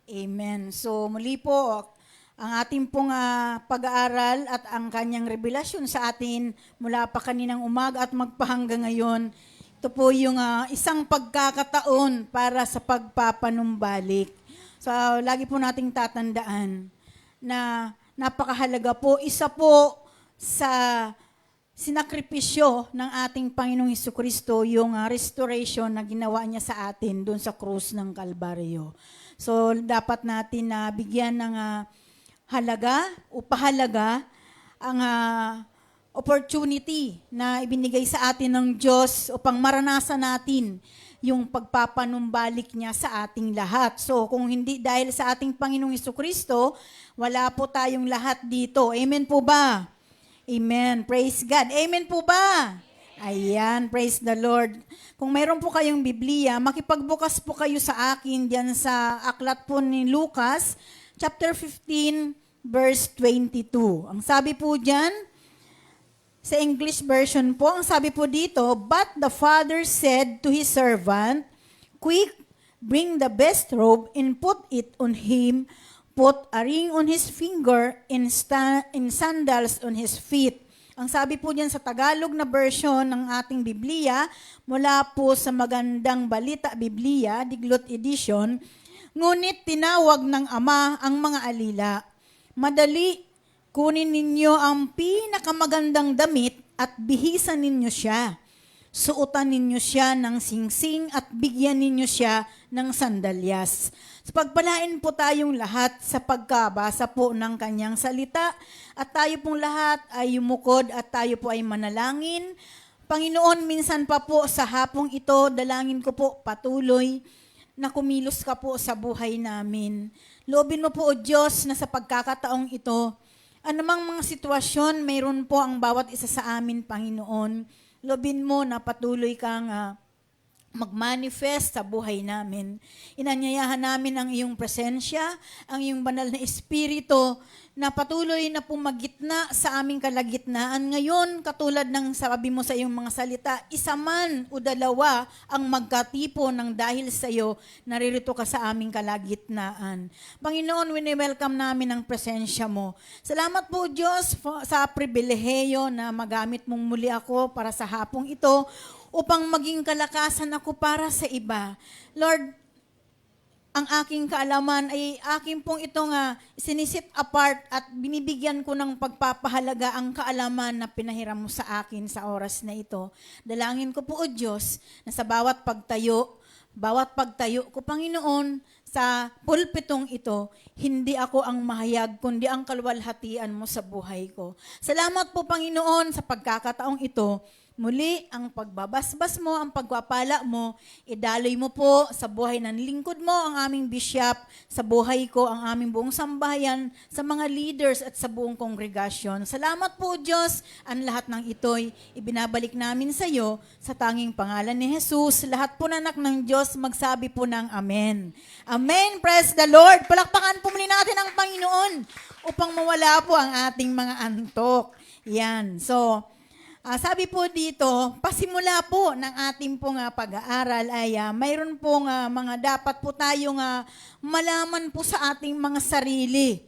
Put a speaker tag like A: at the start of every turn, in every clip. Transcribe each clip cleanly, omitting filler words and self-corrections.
A: Amen. So muli po, ang ating pong pag-aaral at ang kanyang revelasyon sa atin mula pa kaninang umaga at magpahanggang ngayon, ito po yung isang pagkakataon para sa pagpapanumbalik. So lagi po nating tatandaan na napakahalaga po, isa po sa sinakripisyo ng ating Panginoong Hesukristo yung restoration na ginawa niya sa atin doon sa krus ng Kalbaryo. So, dapat natin na bigyan ng halaga o pahalaga ang opportunity na ibinigay sa atin ng Diyos upang maranasan natin yung pagpapanumbalik niya sa ating lahat. So, kung hindi dahil sa ating Panginoong Hesukristo, wala po tayong lahat dito. Amen po ba? Amen. Praise God. Amen po ba? Ayan, praise the Lord. Kung mayroon po kayong Biblia, makipagbukas po kayo sa akin diyan sa aklat po ni Lucas, chapter 15, verse 22. Ang sabi po diyan, sa English version po, ang sabi po dito, "But the father said to his servant, 'Quick, bring the best robe and put it on him, put a ring on his finger and sandals on his feet.'" Ang sabi po diyan sa Tagalog na version ng ating Biblia, mula po sa Magandang Balita Biblia, Diglot Edition, "Ngunit tinawag ng ama ang mga alila, 'Madali, kunin ninyo ang pinakamagandang damit at bihisan ninyo siya. Suotan ninyo siya ng singsing at bigyan ninyo siya ng sandalyas." So, pagpalain po tayong lahat sa pagkabasa po ng kanyang salita at tayo pong lahat ay yumukod at tayo po ay manalangin. Panginoon, minsan pa po sa hapong ito, dalangin ko po patuloy na kumilos ka po sa buhay namin. Loobin mo po, O Diyos, na sa pagkakataong ito, anumang mga sitwasyon, mayroon po ang bawat isa sa amin, Panginoon. Loobin mo na patuloy kang mag-manifest sa buhay namin. Inanyayahan namin ang iyong presensya, ang iyong banal na espiritu na patuloy na pumagitna sa aming kalagitnaan. Ngayon, katulad ng sabi mo sa iyong mga salita, isa man o dalawa ang magkatipo ng dahil sa iyo, naririto ka sa aming kalagitnaan. Panginoon, wini-welcome namin ang presensya mo. Salamat po, Diyos, sa pribileheyo na magamit mong muli ako para sa hapong ito upang maging kalakasan ako para sa iba. Lord, ang aking kaalaman ay aking pong itong sinisit apart at binibigyan ko ng pagpapahalaga ang kaalaman na pinahiram mo sa akin sa oras na ito. Dalangin ko po, O Diyos, na sa bawat pagtayo ko, Panginoon, sa pulpitong ito, hindi ako ang mahayag, kundi ang kalwalhatian mo sa buhay ko. Salamat po, Panginoon, sa pagkakataong ito. Muli, ang pagbabasbas mo, ang pagpapala mo, idaloy mo po sa buhay ng lingkod mo, ang aming bishop, sa buhay ko, ang aming buong sambahayan, sa mga leaders at sa buong kongregasyon. Salamat po, Diyos, ang lahat ng ito'y ibinabalik namin sa iyo sa tanging pangalan ni Jesus. Lahat po na anak ng Diyos, magsabi po ng Amen. Amen. Praise the Lord. Palakpakan po muli natin ang Panginoon upang mawala po ang ating mga antok. Yan. So, sabi po dito, pasimula po ng ating pong pag-aaral ay mayroon pong mga dapat po tayong malaman po sa ating mga sarili,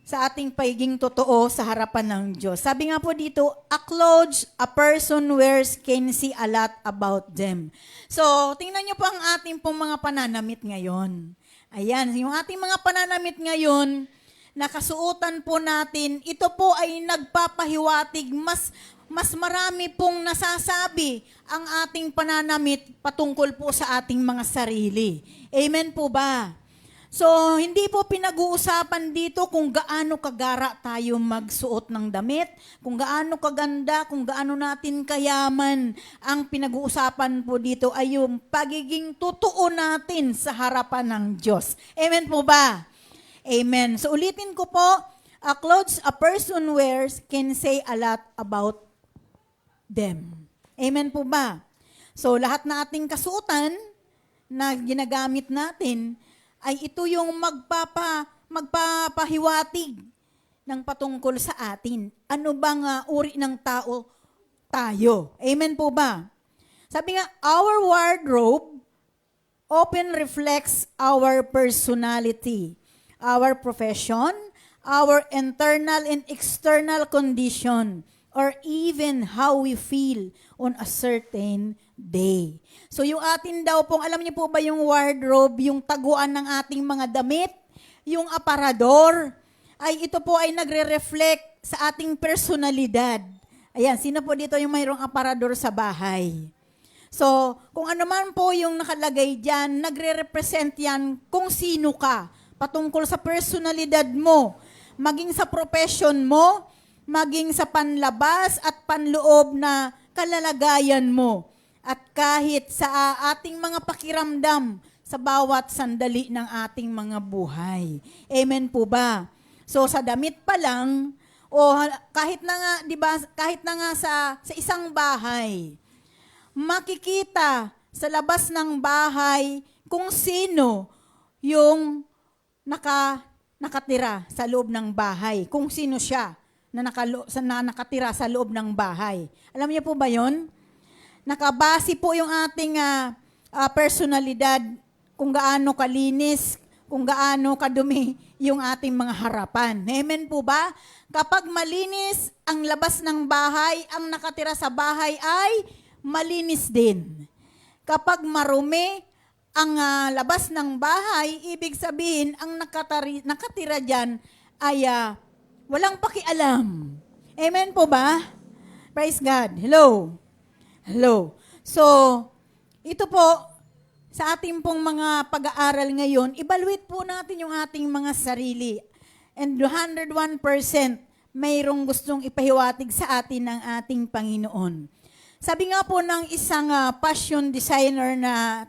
A: sa ating pagiging totoo sa harapan ng Diyos. Sabi nga po dito, a clothes a person wears can see a lot about them. So, tingnan niyo po ang ating pong mga pananamit ngayon. Ayan, yung ating mga pananamit ngayon, nakasuotan po natin, ito po ay nagpapahiwatig, mas marami pong nasasabi ang ating pananamit patungkol po sa ating mga sarili. Amen po ba? So, hindi po pinag-uusapan dito kung gaano kagara tayo magsuot ng damit, kung gaano kaganda, kung gaano natin kayaman. Ang pinag-uusapan po dito ay yung pagiging totoo natin sa harapan ng Diyos. Amen po ba? Amen. So, ulitin ko po, a clothes a person wears can say a lot about them. Amen po ba? So, lahat na ating kasuotan na ginagamit natin ay ito yung magpapahiwatig ng patungkol sa atin. Ano bang uri ng tao tayo? Amen po ba? Sabi nga, our wardrobe often reflects our personality, our profession, our internal and external condition, or even how we feel on a certain day. So yung atin daw pong, alam niyo po ba yung wardrobe, yung taguan ng ating mga damit, yung aparador, ay ito po ay nagre-reflect sa ating personalidad. Ayan, sino po dito yung mayroong aparador sa bahay? So, kung ano man po yung nakalagay dyan, nagre-represent yan kung sino ka, patungkol sa personalidad mo, maging sa profession mo, maging sa panlabas at panloob na kalalagayan mo, at kahit sa ating mga pakiramdam sa bawat sandali ng ating mga buhay. Amen po ba? So sa damit pa lang, o kahit na nga, 'di ba, kahit na nga sa isang bahay, makikita sa labas ng bahay kung sino yung nakatira sa loob ng bahay, kung sino siya na nakatira sa loob ng bahay. Alam niyo po ba 'yon? Nakabase po yung ating personalidad kung gaano kalinis, kung gaano kadumi yung ating mga harapan. Amen po ba? Kapag malinis ang labas ng bahay, ang nakatira sa bahay ay malinis din. Kapag marumi ang labas ng bahay, ibig sabihin, ang nakatira dyan ay walang pakialam. Amen po ba? Praise God. Hello. Hello. So, ito po, sa ating pong mga pag-aaral ngayon, evaluate po natin yung ating mga sarili. And 101% mayroong gustong ipahiwatig sa atin ng ating Panginoon. Sabi nga po ng isang fashion designer na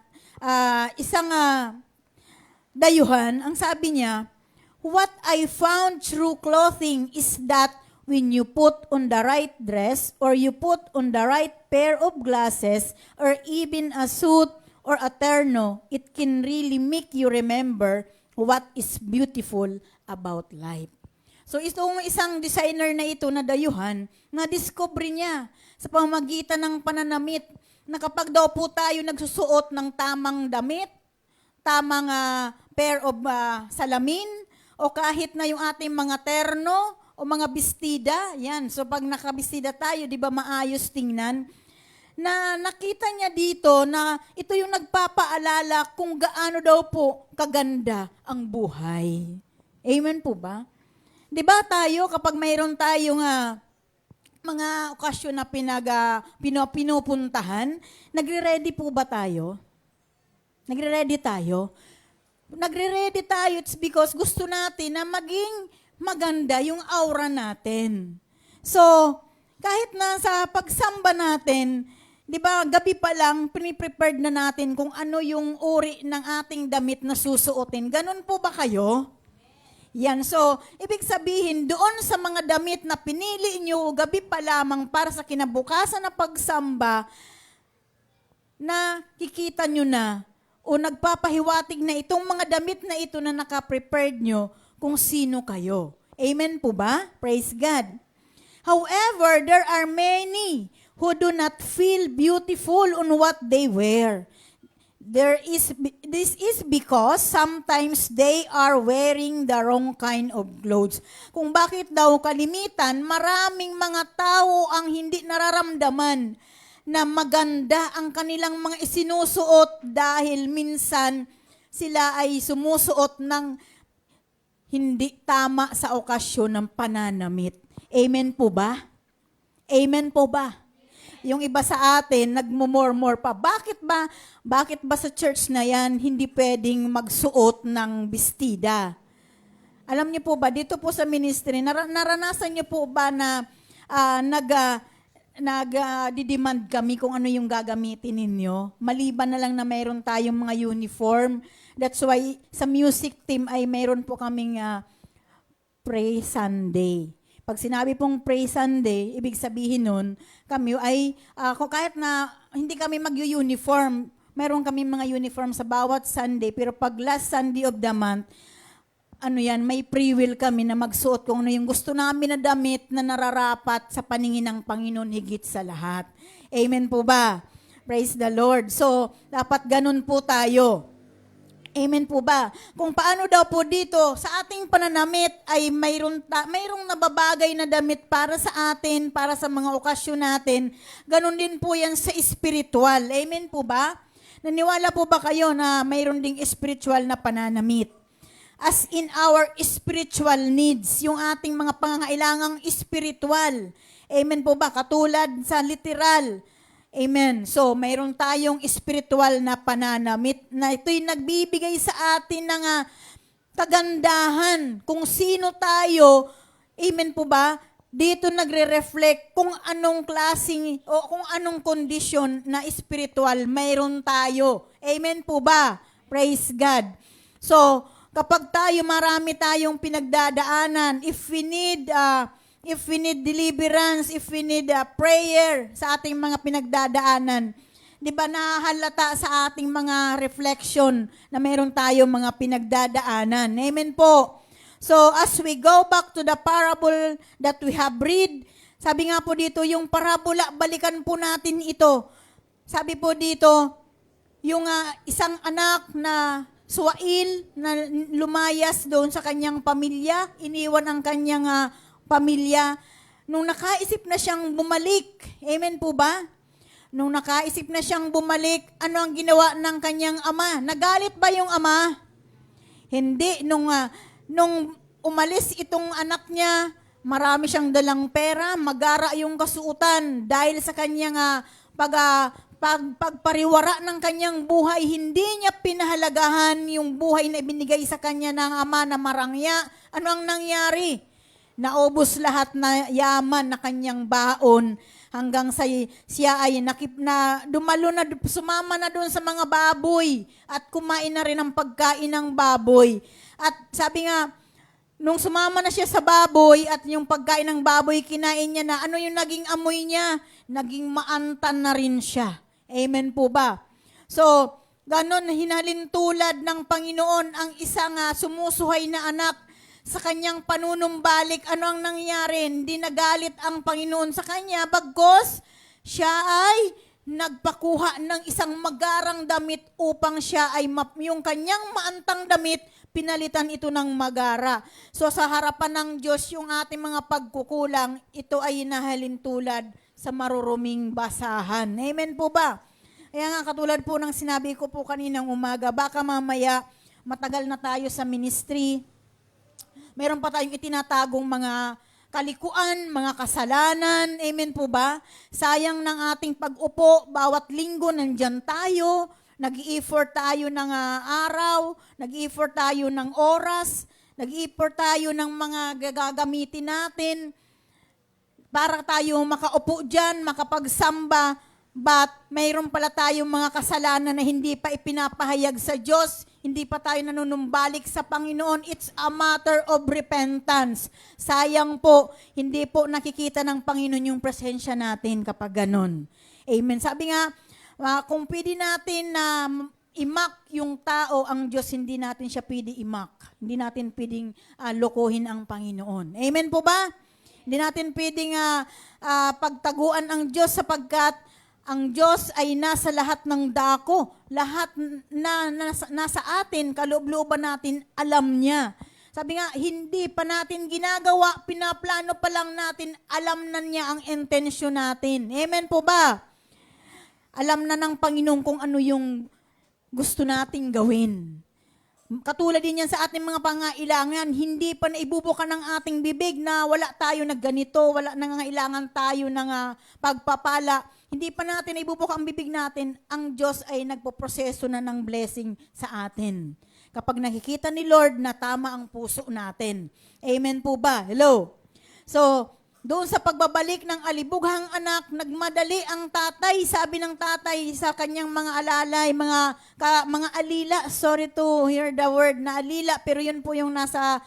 A: isang dayuhan, ang sabi niya, "What I found through clothing is that when you put on the right dress or you put on the right pair of glasses or even a suit or a terno, it can really make you remember what is beautiful about life." So itong isang designer na ito na dayuhan, na-discover niya sa pamamagitan ng pananamit na kapag daw po tayo nagsusuot ng tamang damit, tamang pair of salamin, o kahit na yung ating mga terno, o mga bestida, yan. So pag nakabestida tayo, di ba maayos tingnan? Na nakita niya dito na ito yung nagpapaalala kung gaano daw po kaganda ang buhay. Amen po ba? Di ba tayo, kapag mayroon tayong mga okasyon na pinupuntahan, nagre-ready po ba tayo? Nagre-ready tayo? Nagre-ready tayo, it's because gusto natin na maging maganda yung aura natin. So, kahit na sa pagsamba natin, di ba, gabi pa lang, piniprepared na natin kung ano yung uri ng ating damit na susuotin. Ganun po ba kayo? Yan. So, ibig sabihin, doon sa mga damit na pinili nyo gabi pa lamang para sa kinabukasan na pagsamba, na kikita nyo na, o nagpapahiwatig na itong mga damit na ito na nakaprepared nyo, kung sino kayo. Amen po ba? Praise God. However, there are many who do not feel beautiful on what they wear. This is because sometimes they are wearing the wrong kind of clothes. Kung bakit daw kalimitan, maraming mga tao ang hindi nararamdaman na maganda ang kanilang mga isinusuot dahil minsan sila ay sumusuot ng hindi tama sa okasyon ng pananamit. Amen po ba? Amen po ba? Yung iba sa atin, nagmumurmur pa. Bakit ba? Bakit ba sa church na yan, hindi pwedeng magsuot ng bestida? Alam niyo po ba, dito po sa ministry, naranasan niyo po ba na nag-demand kami kung ano yung gagamitin ninyo? Maliban na lang na mayroon tayong mga uniform. That's why sa music team ay mayroon po kaming Pray Sunday. Pag sinabi pong Pray Sunday, ibig sabihin nun, kami ay, kung kahit na hindi kami mag-uniform, mayroon kami mga uniform sa bawat Sunday, pero pag last Sunday of the month, may free will kami na magsuot kung ano yung gusto namin na damit na nararapat sa paningin ng Panginoon higit sa lahat. Amen po ba? Praise the Lord. So, dapat ganun po tayo. Amen po ba? Kung paano daw po dito sa ating pananamit ay mayroong nababagay na damit para sa atin, para sa mga okasyon natin. Ganon din po yan sa spiritual. Amen po ba? Naniwala po ba kayo na mayroon ding spiritual na pananamit? As in our spiritual needs, yung ating mga pangangailangang spiritual. Amen po ba? Katulad sa literal. Amen. So, mayroon tayong spiritual na pananamit na ito'y nagbibigay sa atin ng kagandahan. Kung sino tayo, amen po ba? Dito nagre-reflect kung anong klaseng o kung anong kondisyon na spiritual mayroon tayo. Amen po ba? Praise God. So, kapag marami tayong pinagdadaanan, if we need deliverance, if we need prayer sa ating mga pinagdadaanan, di ba nahalata sa ating mga reflection na mayroon tayong mga pinagdadaanan. Amen po. So, as we go back to the parable that we have read, sabi nga po dito, yung parabola, balikan po natin ito. Sabi po dito, yung isang anak na suwail na lumayas doon sa kanyang pamilya, iniwan ang kanyang pamilya, nung nakaisip na siyang bumalik, amen po ba? Nung nakaisip na siyang bumalik, ano ang ginawa ng kanyang ama? Nagalit ba yung ama? Hindi. Nung umalis itong anak niya, marami siyang dalang pera, magara yung kasuotan dahil sa kanyang pagpariwara ng kanyang buhay, hindi niya pinahalagahan yung buhay na ibinigay sa kanya ng ama na marangya. Ano ang nangyari? Naubos lahat na yaman na kanyang baon hanggang siya ay sumama na doon sa mga baboy at kumain na rin ang pagkain ng baboy. At sabi nga, nung sumama na siya sa baboy at yung pagkain ng baboy, kinain niya na, ano yung naging amoy niya? Naging maantan na rin siya. Amen po ba? So, ganon hinalin tulad ng Panginoon ang isang sumusuhay na anak sa kanyang panunumbalik. Ano ang nangyari? Hindi nagalit ang Panginoon sa kanya, bagkos siya ay nagpakuha ng isang magarang damit upang siya ay yung kanyang maantang damit, pinalitan ito ng magara. So sa harapan ng Diyos, yung ating mga pagkukulang, ito ay nahalin tulad sa maruruming basahan. Amen po ba? Kaya nga katulad po ng sinabi ko po kaninang umaga, baka mamaya matagal na tayo sa ministry, meron pa tayong itinatagong mga kalikuan, mga kasalanan. Amen po ba? Sayang ng ating pag-upo, bawat linggo nandyan tayo, nag-i-effort tayo ng araw, nag-i-effort tayo ng oras, nag-i-effort tayo ng mga gagamitin natin para tayo makaupo dyan, makapagsamba, but mayroon pala tayong mga kasalanan na hindi pa ipinapahayag sa Diyos, hindi pa tayo nanunumbalik sa Panginoon. It's a matter of repentance. Sayang po, hindi po nakikita ng Panginoon yung presensya natin kapag ganon. Amen. Sabi nga, kung pwede natin na imak yung tao, ang Diyos, hindi natin siya pwede imak. Hindi natin pwedeng lokohin ang Panginoon. Amen po ba? Hindi natin pwedeng pagtaguan ang Diyos sapagkat ang Diyos ay nasa lahat ng dako. Lahat na nasa atin, kaloob-looban natin, alam niya. Sabi nga, hindi pa natin ginagawa, pinaplano pa lang natin, alam na niya ang intensyon natin. Amen po ba? Alam na ng Panginoon kung ano yung gusto nating gawin. Katulad din yan sa ating mga pangailangan, hindi pa naibubuka ng ating bibig na wala tayo na ganito, wala nangangailangan tayo ng pagpapala. Hindi pa natin naibubuka ang bibig natin, ang Diyos ay nagpoproseso na ng blessing sa atin. Kapag nakikita ni Lord na tama ang puso natin. Amen po ba? Hello? So, doon sa pagbabalik ng alibughang anak, nagmadali ang tatay. Sabi ng tatay sa kanyang mga alalay, mga alila, sorry to hear the word na alila, pero yun po yung nasa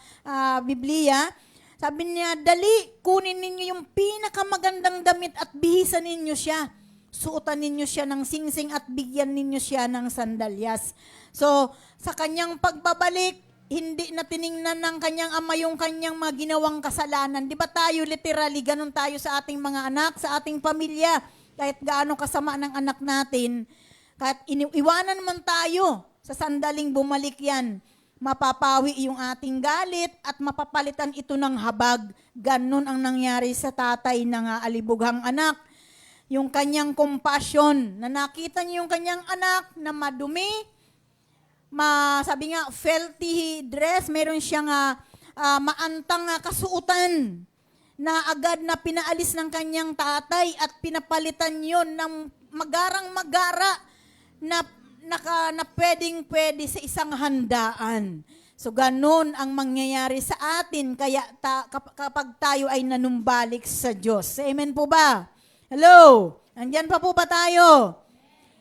A: Biblia. Sabi niya, dali, kunin ninyo yung pinakamagandang damit at bihisan ninyo siya. Suotan ninyo siya ng singsing at bigyan ninyo siya ng sandalyas. So, sa kanyang pagbabalik, hindi na tiningnan ng kanyang ama yung kanyang mga ginawang kasalanan. Di ba tayo literally, ganun tayo sa ating mga anak, sa ating pamilya. Kahit gaano kasama ng anak natin, Kahit iwanan man tayo, sa sandaling bumalik yan, mapapawi yung ating galit at mapapalitan ito ng habag. Ganon ang nangyari sa tatay ng alibughang anak. Yung kanyang compassion, na nakita niya yung kanyang anak na madumi, sabi nga, filthy dress, meron siyang maantang kasuutan na agad na pinaalis ng kanyang tatay at pinapalitan yon ng magarang-magara na pwedeng-pwede sa isang handaan. So, ganun ang mangyayari sa atin kaya kapag tayo ay nanumbalik sa Diyos. Amen po ba? Hello? Andyan pa po ba tayo?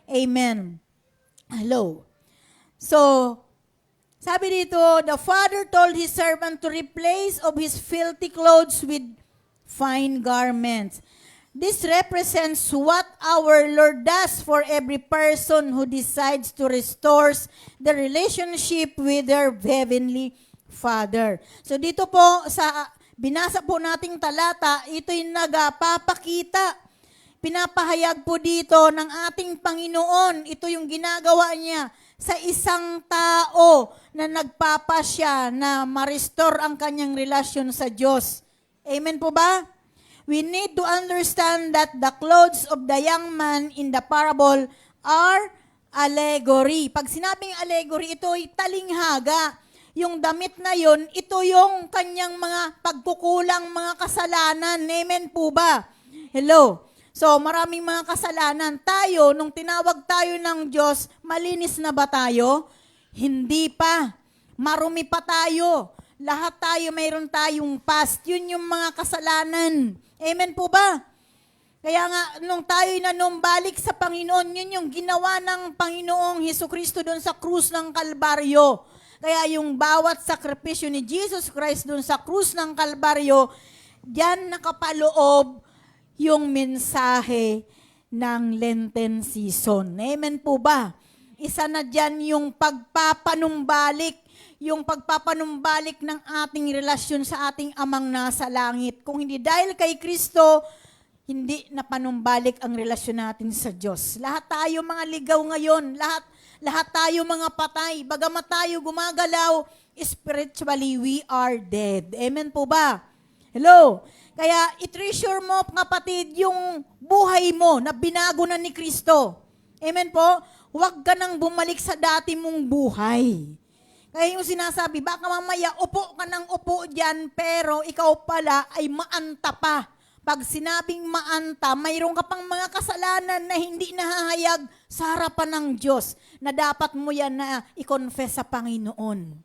A: Amen. Hello. So, sabi dito, the father told his servant to replace of his filthy clothes with fine garments. This represents what our Lord does for every person who decides to restore the relationship with their heavenly Father. So dito po, sa binasa po nating talata, ito'y nagpapakita. Pinapahayag po dito ng ating Panginoon, ito yung ginagawa niya sa isang tao na nagpapasya na ma-restore ang kanyang relasyon sa Diyos. Amen po ba? We need to understand that the clothes of the young man in the parable are allegory. Pag sinabing allegory, ito ay talinghaga. Yung damit na yon, ito yung kanyang mga pagkukulang, mga kasalanan. Amen po ba? Hello? So, maraming mga kasalanan. Tayo, nung tinawag tayo ng Diyos, malinis na ba tayo? Hindi pa. Marumi pa tayo. Lahat tayo, mayroon tayong past. Yun yung mga kasalanan. Amen po ba? Kaya nga, nung tayo'y nanumbalik sa Panginoon, yun yung ginawa ng Panginoong Hesukristo doon sa krus ng Kalbaryo. Kaya yung bawat sakripisyo ni Jesus Christ doon sa krus ng Kalbaryo, diyan nakapaloob yung mensahe ng Lenten season. Amen po ba? Isa na diyan yung pagpapanumbalik, yung pagpapanumbalik ng ating relasyon sa ating Amang nasa langit. Kung hindi dahil kay Kristo, hindi na panumbalik ang relasyon natin sa Diyos. Lahat tayo mga ligaw ngayon, lahat tayo mga patay. Bagamat tayo gumagalaw, spiritually we are dead. Amen po ba? Hello? Kaya i-treasure mo, kapatid, yung buhay mo na binago na ni Kristo. Amen po? Huwag ka nang bumalik sa dati mong buhay. Kaya yung sinasabi, baka mamaya upo ka ng upo dyan, pero ikaw pala ay maanta pa. Pag sinabing maanta, mayroon ka pang mga kasalanan na hindi nahahayag sa harapan ng Diyos na dapat mo yan na i-confess sa Panginoon.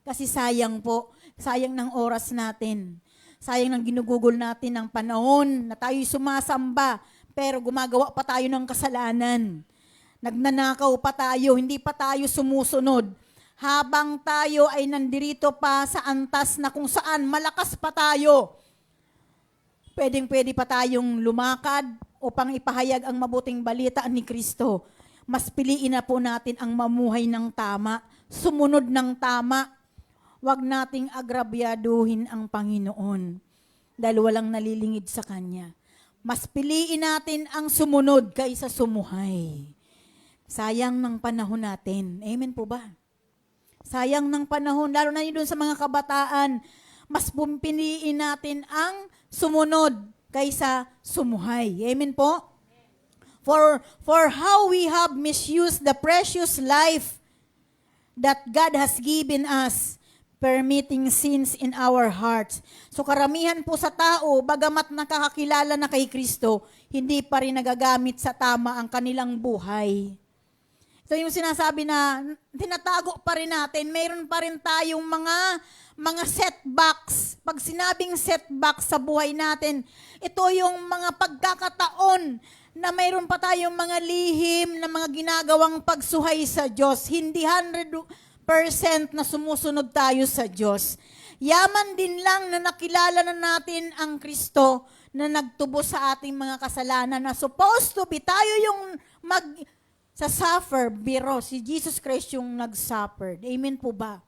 A: Kasi sayang po, sayang ng oras natin. Sayang ng ginugugol natin ng panahon na tayo'y sumasamba, pero gumagawa pa tayo ng kasalanan. Nagnanakaw pa tayo, hindi pa tayo sumusunod. Habang tayo ay nandirito pa sa antas na kung saan malakas pa tayo, pwedeng-pwede pa tayong lumakad upang ipahayag ang mabuting balita ni Kristo. Mas piliin na po natin ang mamuhay ng tama, sumunod ng tama. Huwag nating agrabyaduhin ang Panginoon dahil walang nalilingid sa Kanya. Mas piliin natin ang sumunod kaysa sumuhay. Sayang ng panahon natin. Amen po ba? Sayang ng panahon, lalo na yun sa mga kabataan, mas pumipiliin natin ang sumunod kaysa sumuhay. Amen po? For how we have misused the precious life that God has given us, permitting sins in our hearts. So karamihan po sa tao, bagamat nakakakilala na kay Kristo, hindi pa rin nagagamit sa tama ang kanilang buhay. So yung sinasabi na tinatago pa rin natin, mayroon pa rin tayong mga setbacks. Pag sinabing setbacks sa buhay natin, ito yung mga pagkakataon na mayroon pa tayong mga lihim na mga ginagawang pagsuhay sa Diyos. Hindi 100% na sumusunod tayo sa Diyos. Yaman din lang na nakilala na natin ang Kristo na nagtubo sa ating mga kasalanan na supposed to be tayo yung sa suffer, biro, si Jesus Christ yung nag-suffer. Amen po ba?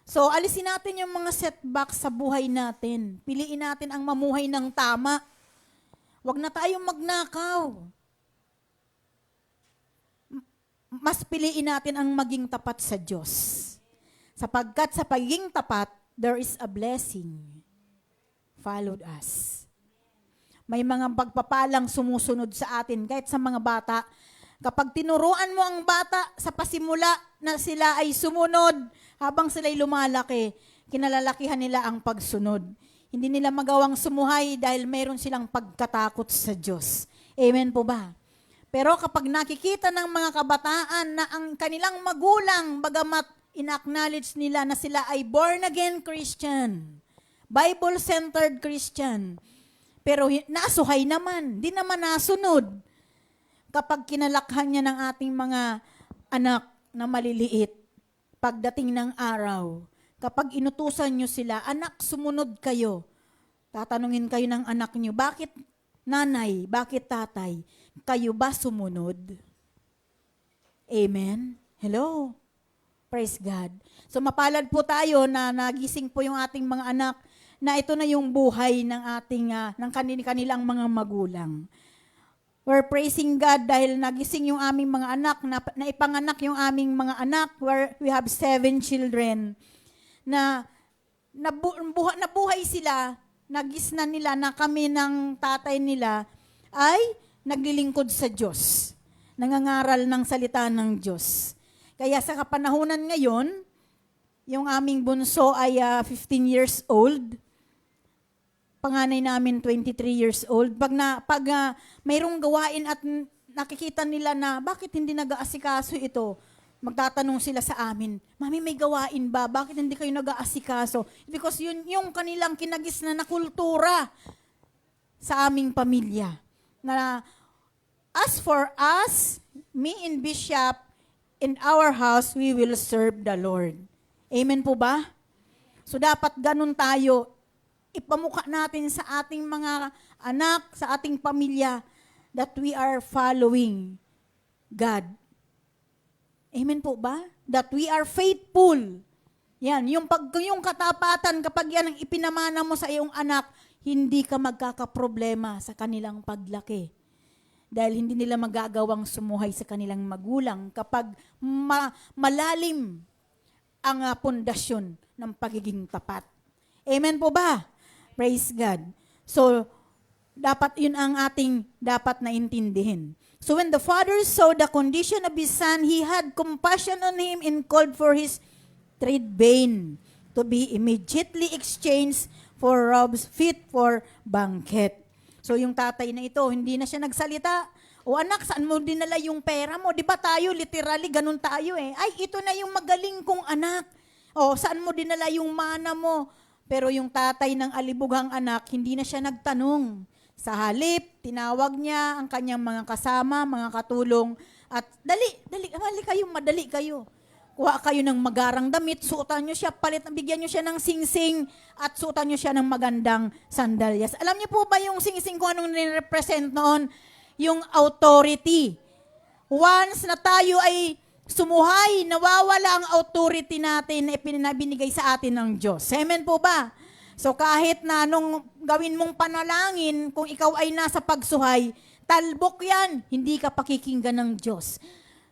A: So, alisin natin yung mga setbacks sa buhay natin. Piliin natin ang mamuhay ng tama. Huwag na tayong magnakaw. mas piliin natin ang maging tapat sa Diyos. Sapagkat sa pagiging tapat, there is a blessing followed us. May mga pagpapalang sumusunod sa atin, kahit sa mga bata. Kapag tinuruan mo ang bata sa pasimula na sila ay sumunod, habang sila'y lumalaki, kinalalakihan nila ang pagsunod. Hindi nila magawang sumuhay dahil mayroon silang pagkatakot sa Diyos. Amen po ba? Pero kapag nakikita ng mga kabataan na ang kanilang magulang, bagamat in-acknowledge nila na sila ay born-again Christian, Bible-centered Christian, pero nasuhay naman, di naman nasunod. Kapag kinalakhan niya ng ating mga anak na maliliit, pagdating ng araw, kapag inutusan niyo sila, anak, sumunod kayo. Tatanungin kayo ng anak niyo, bakit nanay, bakit tatay, kayo ba sumunod? Amen? Hello? Praise God. So mapalad po tayo na nagising po yung ating mga anak na ito na yung buhay ng ating ng kanilang mga magulang. We're praising God dahil nagising yung aming mga anak, na ipanganak yung aming mga anak, where we have 7 children, na nabuhay sila, nagisnan nila na kami ng tatay nila ay naglilingkod sa Diyos, nangangaral ng salita ng Diyos. Kaya sa kapanahunan ngayon, yung aming bunso ay 15 years old, panganay namin 23 years old. Pag mayroong gawain at nakikita nila na bakit hindi nag-aasikaso ito, magtatanong sila sa amin, Mami, may gawain ba? Bakit hindi kayo nag-aasikaso? Because yun yung kanilang kinagisnan na kultura sa aming pamilya. Na as for us, me and Bishop, in our house, we will serve the Lord. Amen po ba? So dapat ganun tayo. Ipamukha natin sa ating mga anak, sa ating pamilya, that we are following God. Amen po ba? That we are faithful. Yan, yung katapatan, kapag yan ang ipinamana mo sa iyong anak, hindi ka magkakaproblema sa kanilang paglaki. Dahil hindi nila magagawang sumuhay sa kanilang magulang kapag malalim ang pundasyon ng pagiging tapat. Amen po ba? Praise God. So, dapat yun ang ating dapat naintindihin. So when the father saw the condition of his son, he had compassion on him and called for his trade bane to be immediately exchanged for robes fit for banquet. So yung tatay na ito, hindi na siya nagsalita. O anak, saan mo dinala yung pera mo? Di ba tayo, literally, ganun tayo eh. Ay, ito na yung magaling kong anak. O, saan mo dinala yung mana mo? Pero yung tatay ng alibughang anak, hindi na siya nagtanong. Sa halip, tinawag niya ang kanyang mga kasama, mga katulong, at madali kayo. Kuha kayo ng magarang damit, suotan niyo siya, bigyan niyo siya ng singsing, at suotan niyo siya ng magandang sandalyas. Alam niyo po ba yung singsing kung anong nirepresent noon? Yung authority. Once na tayo ay sumuhay, nawawala ang authority natin na ipinabinigay sa atin ng Diyos. Amen po ba? So kahit na anong gawin mong panalangin, kung ikaw ay nasa pagsuhay, talbok yan, hindi ka pakikinggan ng Diyos.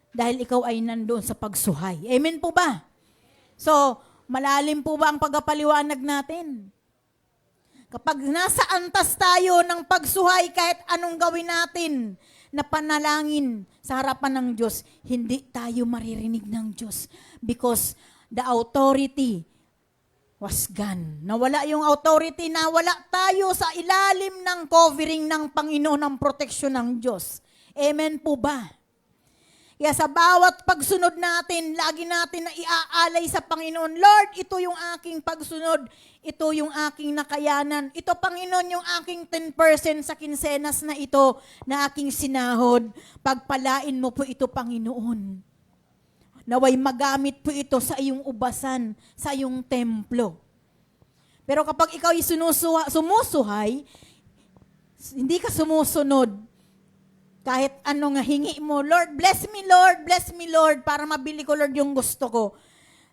A: Dahil ikaw ay nandoon sa pagsuhay. Amen po ba? So, malalim po ba ang pagpapaliwanag natin? Kapag nasa antas tayo ng pagsuhay, kahit anong gawin natin na panalangin sa harapan ng Diyos, hindi tayo maririnig ng Diyos because the authority was gone. Nawala yung authority, nawala tayo sa ilalim ng covering ng Panginoon, ng proteksyon ng Diyos. Amen po ba? Kaya sa bawat pagsunod natin, lagi natin na iaalay sa Panginoon, Lord, ito yung aking pagsunod, ito yung aking nakayanan, ito Panginoon yung aking 10% sa kinsenas na ito na aking sinahod. Pagpalain mo po ito, Panginoon. Naway magamit po ito sa iyong ubasan, sa iyong templo. Pero kapag ikaw ay sumusuhay, hindi ka sumusunod. Kahit anong hingi mo, Lord, bless me, Lord, para mabili ko, Lord, yung gusto ko,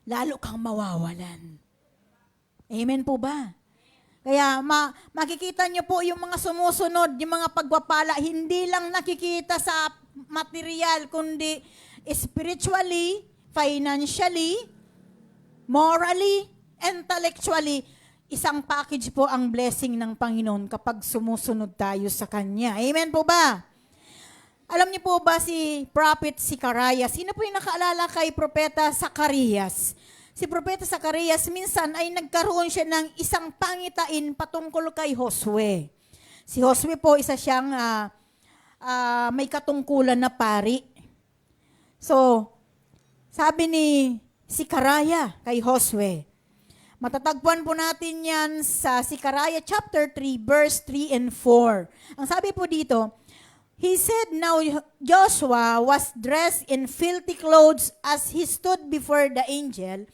A: lalo kang mawawalan. Amen po ba? Kaya makikita nyo po yung mga sumusunod, yung mga pagpapala, hindi lang nakikita sa material, kundi spiritually, financially, morally, intellectually, isang package po ang blessing ng Panginoon kapag sumusunod tayo sa Kanya. Amen po ba? Alam niyo po ba si Prophet Zacarias? Sino po yung nakaalala kay Propeta Zacarias? Si Propeta Zacarias minsan ay nagkaroon siya ng isang pangitain patungkol kay Josue. Si Josue po isa siyang may katungkulan na pari. So, sabi ni Zacarias kay Josue, matatagpuan po natin yan sa Zacarias chapter 3, verse 3 and 4. Ang sabi po dito, he said, now Joshua was dressed in filthy clothes as he stood before the angel,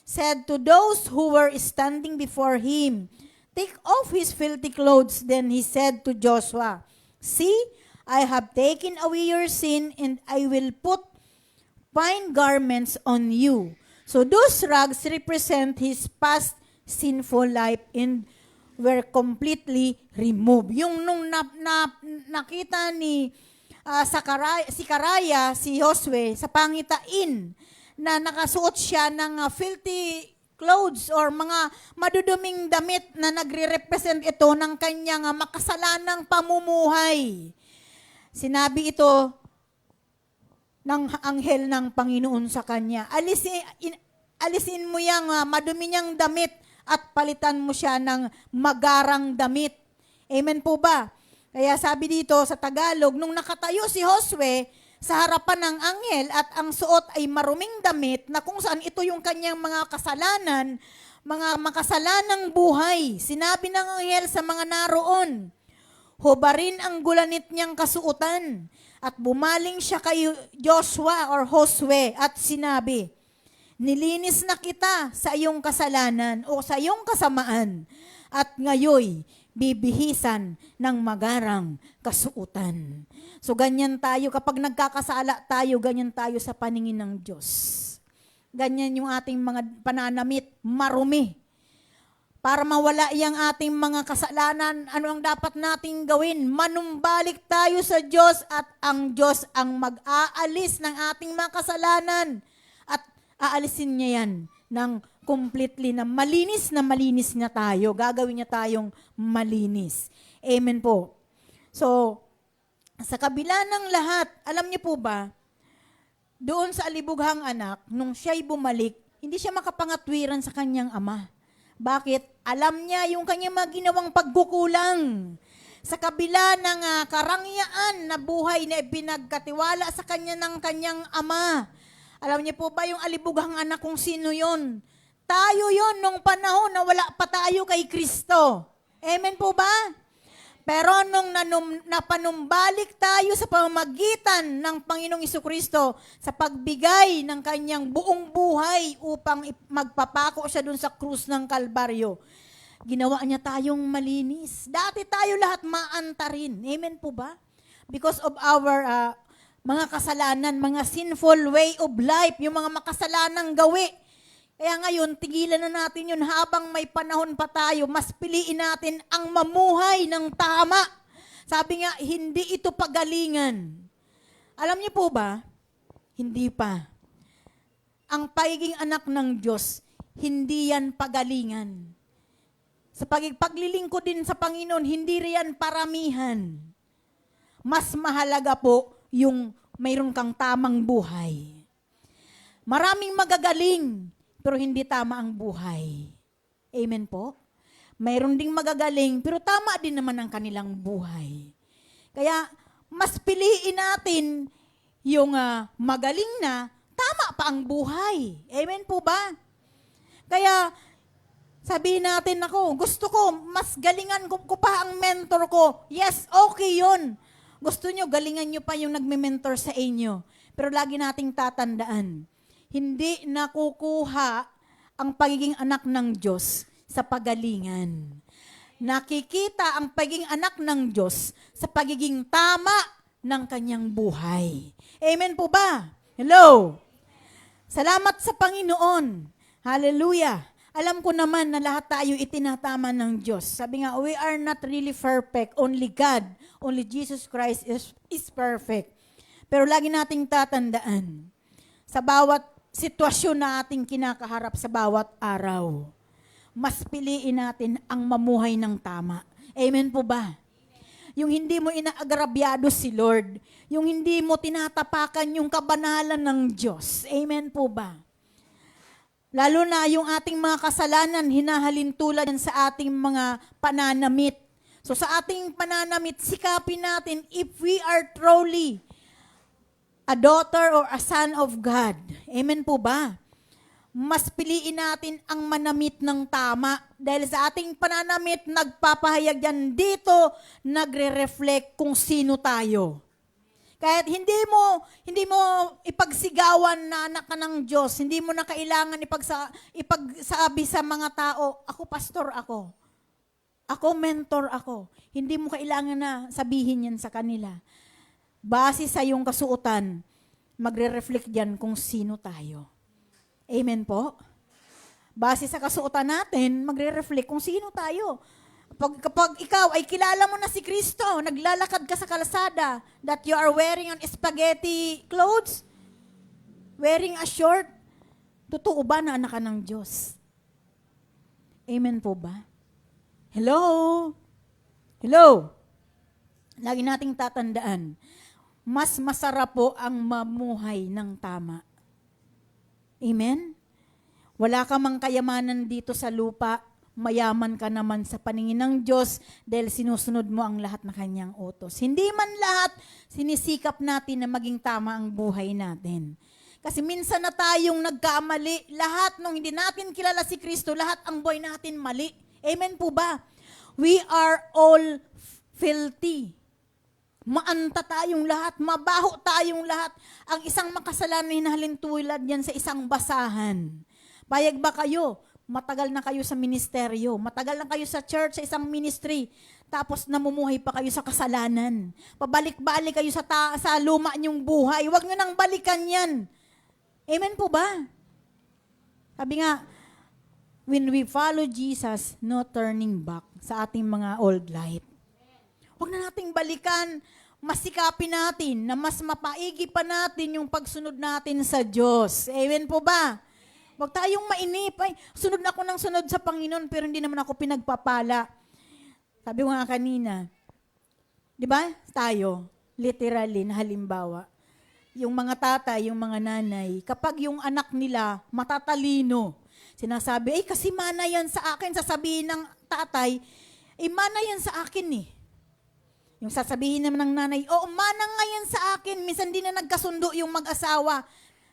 A: said to those who were standing before him, take off his filthy clothes. Then he said to Joshua, see, I have taken away your sin and I will put fine garments on you. So those rags represent his past sinful life and were completely removed. Yung nung nakita ni Zacarias, si Josue, sa pangitain, na nakasuot siya ng filthy clothes or mga maduduming damit na nagre-represent ito ng kanyang makasalanang pamumuhay. Sinabi ito ng anghel ng Panginoon sa kanya, alisin mo yung madumi niyang damit at palitan mo siya ng magarang damit. Amen po ba? Kaya sabi dito sa Tagalog, nung nakatayo si Josue sa harapan ng anghel at ang suot ay maruming damit na kung saan ito yung kanyang mga kasalanan, mga makasalanang buhay, sinabi ng anghel sa mga naroon, hubarin ang gulanit niyang kasuotan. At bumaling siya kay Joshua or Josue at sinabi, nilinis na kita sa iyong kasalanan o sa iyong kasamaan at ngayoy bibihisan ng magarang kasuotan. So ganyan tayo, kapag nagkakasala tayo, ganyan tayo sa paningin ng Diyos. Ganyan yung ating mga pananamit, marumi. Para mawala yung ating mga kasalanan, ano ang dapat nating gawin? Manumbalik tayo sa Diyos at ang Diyos ang mag-aalis ng ating mga kasalanan. At aalisin niya yan ng completely na malinis na tayo. Gagawin niya tayong malinis. Amen po. So, sa kabila ng lahat, alam niyo po ba, doon sa alibughang anak, nung siya'y bumalik, hindi siya makapangatwiran sa kanyang ama. Bakit? Alam niya yung kanyang mga ginawang pagkukulang. Sa kabila ng karangyaan na buhay na pinagkatiwala sa kanya ng kanyang ama. Alam niyo po ba yung alibughang anak kung sino yon? Tayo yon nung panahon na wala pa tayo kay Kristo. Amen po ba? Pero nung napanumbalik tayo sa pamamagitan ng Panginoong Jesucristo sa pagbigay ng kanyang buong buhay upang magpapako siya dun sa krus ng Kalbaryo, ginawa niya tayong malinis. Dati tayo lahat maantarin. Amen po ba? Because of our mga kasalanan, mga sinful way of life, yung mga makasalanang gawi. Kaya ngayon, tigilan na natin yun habang may panahon pa tayo, mas piliin natin ang mamuhay ng tama. Sabi nga, hindi ito pagalingan. Alam niyo po ba? Hindi pa. Ang pagiging anak ng Diyos, hindi yan pagalingan. Sa paglilingkod din sa Panginoon, hindi riyan paramihan. Mas mahalaga po yung mayroon kang tamang buhay. Maraming magagaling, pero hindi tama ang buhay. Amen po? Mayroon ding magagaling, pero tama din naman ang kanilang buhay. Kaya, mas piliin natin yung magaling na, tama pa ang buhay. Amen po ba? Kaya, sabihin natin gusto ko, mas galingan ko pa ang mentor ko. Yes, okay yun. Gusto nyo, galingan nyo pa yung nagme-mentor sa inyo. Pero lagi nating tatandaan, hindi nakukuha ang pagiging anak ng Diyos sa pagalingan. Nakikita ang pagiging anak ng Diyos sa pagiging tama ng kanyang buhay. Amen po ba? Hello? Salamat sa Panginoon. Hallelujah. Alam ko naman na lahat tayo itinatama ng Diyos. Sabi nga, we are not really perfect. Only God, only Jesus Christ is perfect. Pero lagi nating tatandaan, sa bawat sitwasyon na ating kinakaharap sa bawat araw. Mas piliin natin ang mamuhay ng tama. Amen po ba? Yung hindi mo inaagrabyado si Lord. Yung hindi mo tinatapakan yung kabanalan ng Diyos. Amen po ba? Lalo na yung ating mga kasalanan, hinahalin tulad yan sa ating mga pananamit. So sa ating pananamit, sikapin natin if we are truly a daughter or a son of God. Amen po ba? Mas piliin natin ang manamit ng tama. Dahil sa ating pananamit, nagpapahayag yan dito, nagre-reflect kung sino tayo. Kahit hindi mo ipagsigawan na anak ka ng Diyos, hindi mo na kailangan ipagsabi sa mga tao, ako pastor ako. Ako mentor ako. Hindi mo kailangan na sabihin yan sa kanila. Base sa iyong kasuotan, magre-reflect yan kung sino tayo. Amen po? Base sa kasuotan natin, magre-reflect kung sino tayo. Kapag ikaw ay kilala mo na si Kristo, naglalakad ka sa kalsada, that you are wearing an spaghetti clothes, wearing a short, totoo ba na anak ka ng Diyos? Amen po ba? Hello? Hello? Lagi nating tatandaan, mas masarap po ang mamuhay ng tama. Amen? Wala ka mang kayamanan dito sa lupa, mayaman ka naman sa paningin ng Diyos dahil sinusunod mo ang lahat na kanyang utos. Hindi man lahat, sinisikap natin na maging tama ang buhay natin. Kasi minsan na tayong nagkamali, lahat nung hindi natin kilala si Kristo, lahat ang buhay natin mali. Amen po ba? We are all filthy. Maanta tayong lahat, mabaho tayong lahat. Ang isang makasalanan hinahalin tulad yan sa isang basahan. Payag ba kayo? Matagal na kayo sa ministeryo, matagal na kayo sa church, sa isang ministry, tapos namumuhay pa kayo sa kasalanan. Pabalik-balik kayo sa luma niyong buhay. Huwag niyo nang balikan yan. Amen po ba? Sabi nga, when we follow Jesus, no turning back sa ating mga old life. Huwag na nating balikan, masikapin natin na mas mapaigi pa natin yung pagsunod natin sa Diyos. Amen po ba? Huwag tayong mainip. Ay, sunod na ako ng sunod sa Panginoon pero hindi naman ako pinagpapala. Sabi ko nga kanina, di ba tayo, literally na halimbawa, yung mga tatay, yung mga nanay, kapag yung anak nila matatalino, sinasabi, ay kasi mana yan sa akin, sasabihin ng tatay, mana yan sa akin eh. Yung sasabihin naman ng nanay, manang ngayon sa akin, minsan di na nagkasundo yung mag-asawa.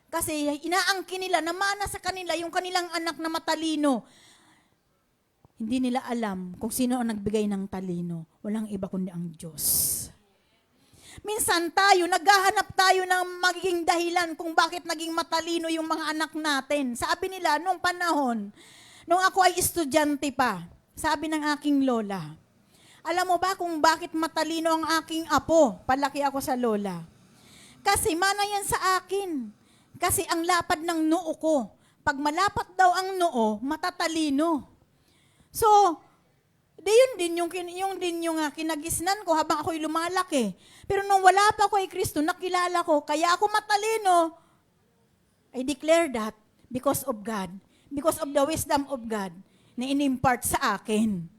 A: Kasi inaangkin nila, namana sa kanila yung kanilang anak na matalino. Hindi nila alam kung sino ang nagbigay ng talino. Walang iba kundi ang Diyos. Minsan tayo, naghahanap tayo ng magiging dahilan kung bakit naging matalino yung mga anak natin. Sabi nila, nung panahon, nung ako ay estudyante pa, sabi ng aking lola, alam mo ba kung bakit matalino ang aking apo? Palaki ako sa lola. Kasi mana yan sa akin. Kasi ang lapad ng noo ko. Pag malapat daw ang noo, matatalino. So, yun din yung kinagisnan ko habang ako'y lumalaki. Pero nung wala pa ako kay Kristo, nakilala ko, kaya ako matalino. I declare that because of God. Because of the wisdom of God na inimpart sa akin.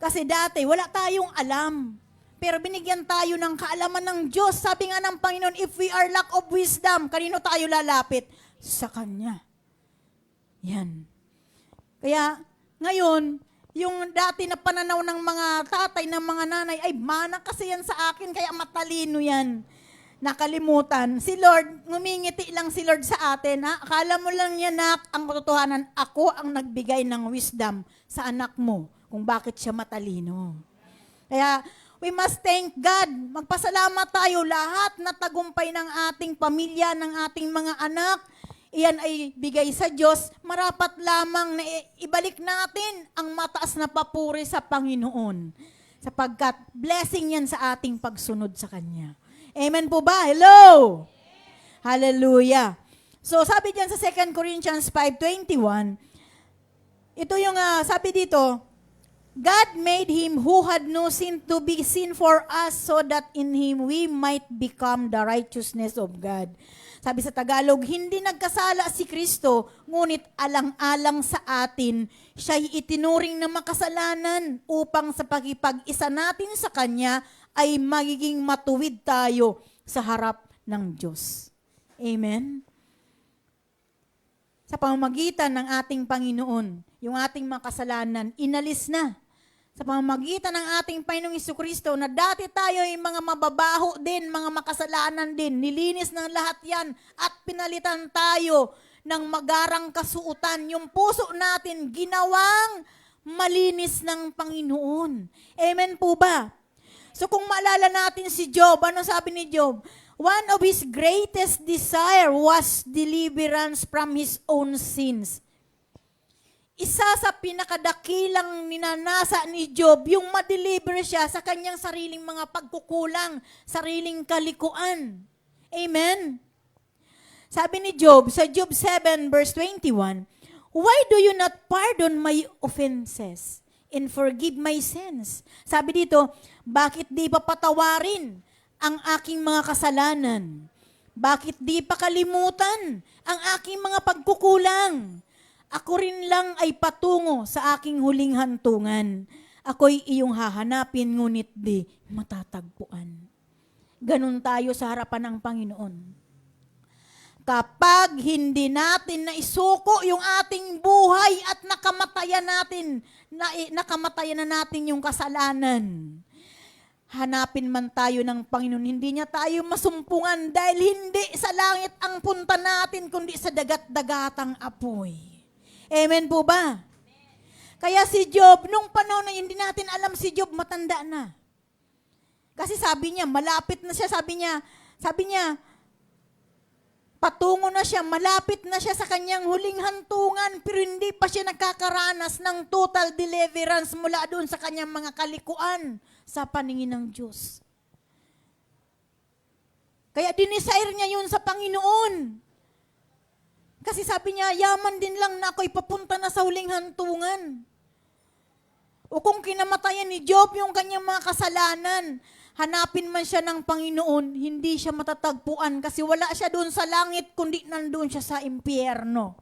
A: Kasi dati, wala tayong alam. Pero binigyan tayo ng kaalaman ng Diyos. Sabi nga ng Panginoon, if we are lack of wisdom, kanino tayo lalapit? Sa Kanya. Yan. Kaya, ngayon, yung dati na pananaw ng mga tatay, ng mga nanay, ay mana kasi yan sa akin, kaya matalino yan. Nakalimutan. Si Lord, ngumingiti lang si Lord sa atin. Ha? Akala mo lang yan, ang katotohanan, ako ang nagbigay ng wisdom sa anak mo kung bakit siya matalino. Kaya, we must thank God. Magpasalamat tayo lahat na tagumpay ng ating pamilya, ng ating mga anak. Iyan ay bigay sa Diyos. Marapat lamang na ibalik natin ang mataas na papuri sa Panginoon. Sapagkat blessing yan sa ating pagsunod sa Kanya. Amen po ba? Hello! Hallelujah! So sabi diyan sa 2 Corinthians 5:21, ito yung sabi dito, God made Him who had no sin to be sin for us so that in Him we might become the righteousness of God. Sabi sa Tagalog, hindi nagkasala si Kristo, ngunit alang-alang sa atin, siya'y itinuring na makasalanan upang sa pakipag-isa natin sa Kanya ay magiging matuwid tayo sa harap ng Diyos. Amen? Sa pamamagitan ng ating Panginoon, yung ating mga kasalanan, inalis na. Sa pamamagitan ng ating Panginoong Jesucristo na dati tayo ay mga mababaho din, mga makasalanan din, nilinis ng lahat yan at pinalitan tayo ng magarang kasuotan. Yung puso natin ginawang malinis ng Panginoon. Amen po ba? So kung maalala natin si Job, ano sabi ni Job? One of his greatest desire was deliverance from his own sins. Isa sa pinakadakilang ninanasa ni Job, yung ma-deliver siya sa kanyang sariling mga pagkukulang, sariling kalikuan. Amen? Sabi ni Job, sa Job 7 verse 21, "Why do you not pardon my offenses and forgive my sins?" Sabi dito, bakit di pa patawarin ang aking mga kasalanan? Bakit di pa kalimutan ang aking mga pagkukulang? Ako rin lang ay patungo sa aking huling hantungan. Ako'y iyong hahanapin, ngunit di matatagpuan. Ganun tayo sa harapan ng Panginoon. Kapag hindi natin naisuko yung ating buhay at nakamatayan na natin yung kasalanan, hanapin man tayo ng Panginoon, hindi niya tayo masumpungan dahil hindi sa langit ang punta natin, kundi sa dagat-dagatang apoy. Amen po ba? Kaya si Job, nung panahon na hindi natin alam si Job, matanda na. Kasi sabi niya, malapit na siya, sabi niya, patungo na siya, malapit na siya sa kanyang huling hantungan, pero hindi pa siya nakakaranas ng total deliverance mula doon sa kanyang mga kalikuan sa paningin ng Diyos. Kaya dinesire niya yun sa Panginoon. Kasi sabi niya, yaman din lang na ako'y papunta na sa huling hantungan. O kung kinamatayan ni Job yung kanyang mga kasalanan, hanapin man siya ng Panginoon, hindi siya matatagpuan kasi wala siya doon sa langit, kundi nandun siya sa impyerno.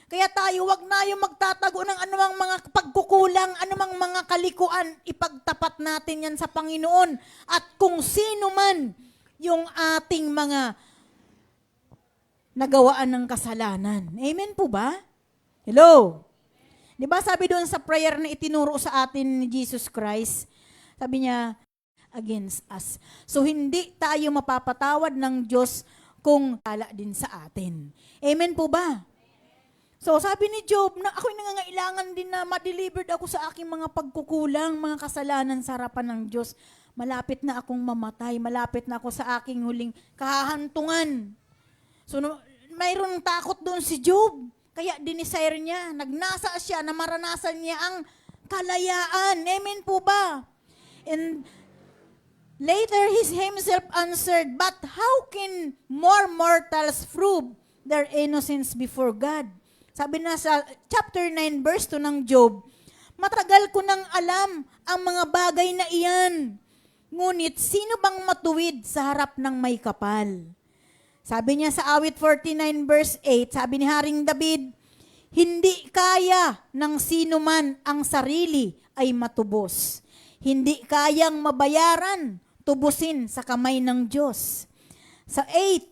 A: Kaya tayo, wag na yung magtatago ng anumang mga pagkukulang, anumang mga kalikuan, ipagtapat natin yan sa Panginoon. At kung sino man yung ating mga nagawaan ng kasalanan. Amen po ba? Hello? Di ba sabi doon sa prayer na itinuro sa atin ni Jesus Christ, sabi niya, against us. So hindi tayo mapapatawad ng Diyos kung tala din sa atin. Amen po ba? So sabi ni Job, na ako'y nangangailangan din na ma-delivered ako sa aking mga pagkukulang, mga kasalanan sa harapan ng Diyos. Malapit na akong mamatay, malapit na ako sa aking huling kahahantungan. So, mayroong takot doon si Job. Kaya dinesire niya, nagnasa siya na maranasan niya ang kalayaan. Amen po ba? And later, he himself answered, "But how can more mortals prove their innocence before God?" Sabi na sa chapter 9, verse 2 ng Job, "Matagal ko nang alam ang mga bagay na iyan. Ngunit sino bang matuwid sa harap ng may kapal?" Sabi niya sa awit 49 verse 8, sabi ni Haring David, "Hindi kaya ng sino man ang sarili ay matubos. Hindi kayang mabayaran, tubusin sa kamay ng Diyos." Sa 8,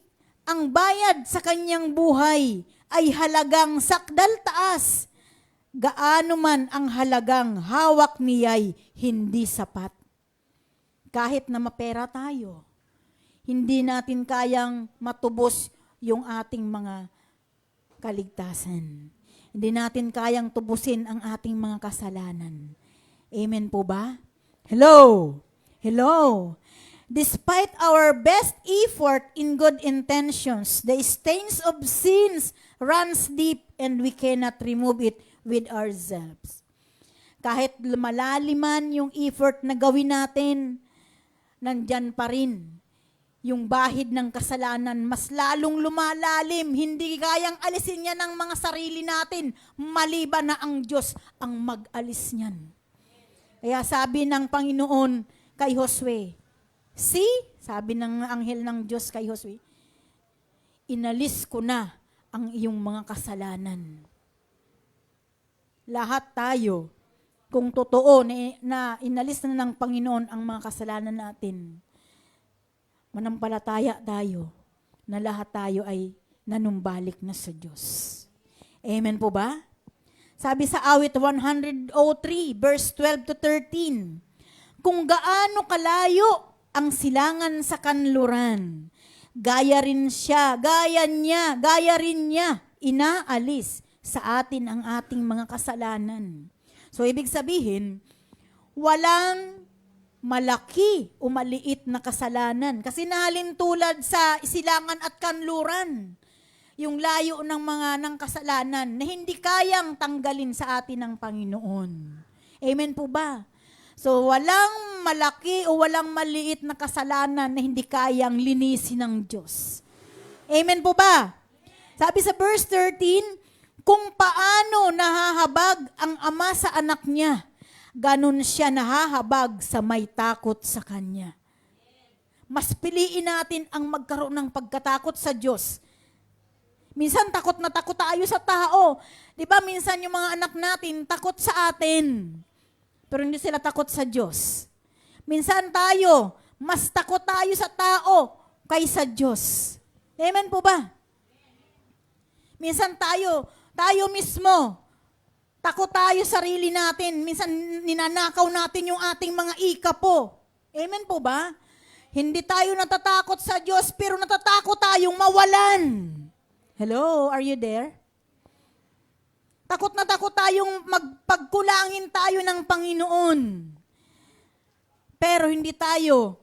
A: "Ang bayad sa kanyang buhay ay halagang sakdal taas. Gaano man ang halagang hawak niya'y hindi sapat." Kahit na mapera tayo, hindi natin kayang matubos yung ating mga kaligtasan. Hindi natin kayang tubusin ang ating mga kasalanan. Amen po ba? Hello? Hello? Despite our best effort in good intentions, the stains of sins runs deep and we cannot remove it with ourselves. Kahit malaliman yung effort na gawin natin, nandyan pa rin yung bahid ng kasalanan, mas lalong lumalalim, hindi kayang alisin niya ng mga sarili natin, maliban na ang Diyos ang mag-alis niyan. Kaya sabi ng Panginoon kay Josue, "See," sabi ng anghel ng Diyos kay Josue, inalis ko na ang iyong mga kasalanan. Lahat tayo, kung totoo na inalis na ng Panginoon ang mga kasalanan natin, manampalataya tayo na lahat tayo ay nanumbalik na sa Diyos. Amen po ba? Sabi sa awit 103, verse 12 to 13, kung gaano kalayo ang silangan sa kanluran, gaya rin niya, inaalis sa atin ang ating mga kasalanan. So, ibig sabihin, walang malaki o maliit na kasalanan. Kasi nahalin tulad sa silangan at kanluran, yung layo ng kasalanan na hindi kayang tanggalin sa atin ng Panginoon. Amen po ba? So, walang malaki o walang maliit na kasalanan na hindi kayang linisin ng Diyos. Amen po ba? Sabi sa verse 13, kung paano nahahabag ang ama sa anak niya, ganun siya nahahabag sa may takot sa Kanya. Mas piliin natin ang magkaroon ng pagkatakot sa Diyos. Minsan takot na takot tayo sa tao. Di ba minsan yung mga anak natin takot sa atin, pero hindi sila takot sa Diyos. Minsan tayo, mas takot tayo sa tao kaysa Diyos. Amen po ba? Minsan tayo mismo, takot tayo sarili natin. Minsan ninanakaw natin yung ating mga ikapo. Amen po ba? Hindi tayo natatakot sa Diyos, pero natatakot tayong mawalan. Hello, are you there? Takot na takot tayong magpagkulangin tayo ng Panginoon. Pero hindi tayo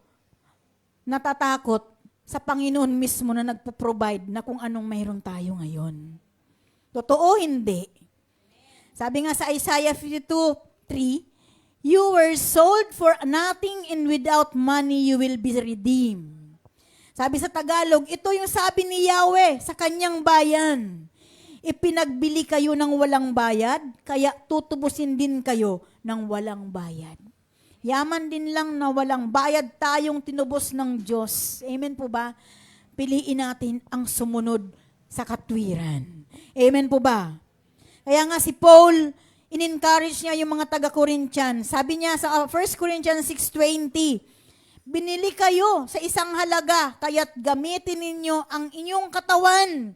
A: natatakot sa Panginoon mismo na nagpo-provide na kung anong mayroon tayo ngayon. Totoo, hindi. Sabi nga sa Isaiah 52:3, you were sold for nothing and without money you will be redeemed. Sabi sa Tagalog, ito yung sabi ni Yahweh sa kanyang bayan. Ipinagbili kayo ng walang bayad, kaya tutubusin din kayo ng walang bayad. Yaman din lang na walang bayad tayong tinubos ng Diyos. Amen po ba? Piliin natin ang sumunod sa katwiran. Amen po ba? Kaya nga si Paul, in-encourage niya yung mga taga-Corinthian. Sabi niya sa 1 Corinthians 6:20, binili kayo sa isang halaga, kaya't gamitin ninyo ang inyong katawan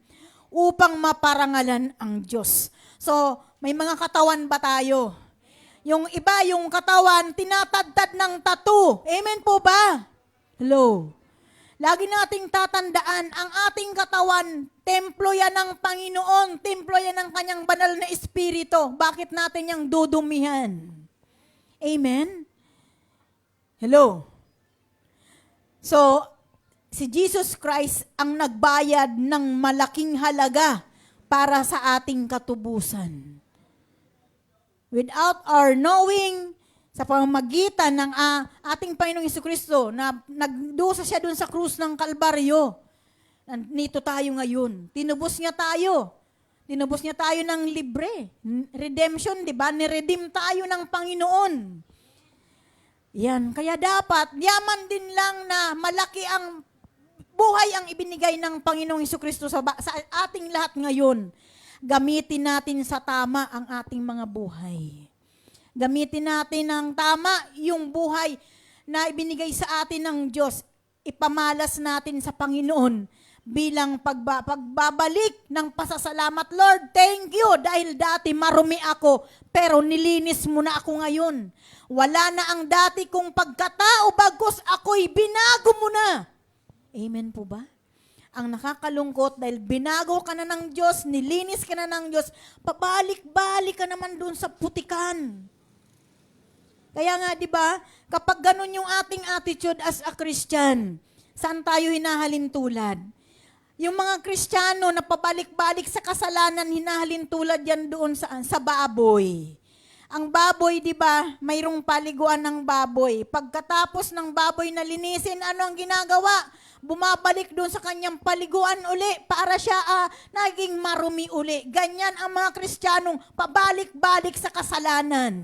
A: upang maparangalan ang Diyos. So, may mga katawan ba tayo? Yung iba, yung katawan, tinatadtad ng tattoo. Amen po ba? Hello? Lagi nating tatandaan, ang ating katawan, templo yan ng Panginoon, templo yan ng kanyang banal na espiritu. Bakit natin yung dudumihan? Amen? Hello? So, si Jesus Christ ang nagbayad ng malaking halaga para sa ating katubusan. Without our knowing, sa pamamagitan ng ating Panginoong Jesucristo na nagdusa siya dun sa krus ng Kalbaryo, nandito tayo ngayon. Tinubos niya tayo. Tinubos niya tayo ng libre. Redemption, di ba? Niredeem tayo ng Panginoon. Yan, kaya dapat, yaman din lang na malaki ang buhay ang ibinigay ng Panginoong Jesucristo sa ating lahat ngayon. Gamitin natin sa tama ang ating mga buhay. Gamitin natin ng tama yung buhay na ibinigay sa atin ng Diyos. Ipamalas natin sa Panginoon bilang pagbabalik ng pasasalamat. Lord, thank you dahil dati marumi ako, pero nilinis mo na ako ngayon. Wala na ang dati kong pagkatao, bagkus ako'y binago mo na. Amen po ba? Ang nakakalungkot dahil binago ka na ng Diyos, nilinis ka na ng Diyos, pabalik-balik ka naman dun sa putikan. Kaya nga, di ba, kapag ganun yung ating attitude as a Christian, saan tayo hinahalin tulad? Yung mga Kristiyano na pabalik-balik sa kasalanan, hinahalin tulad yan doon sa baboy. Ang baboy, di ba, mayroong paliguan ng baboy. Pagkatapos ng baboy na linisin, ano ang ginagawa? Bumabalik doon sa kanyang paliguan uli para siya naging marumi uli. Ganyan ang mga Kristiyanong pabalik-balik sa kasalanan.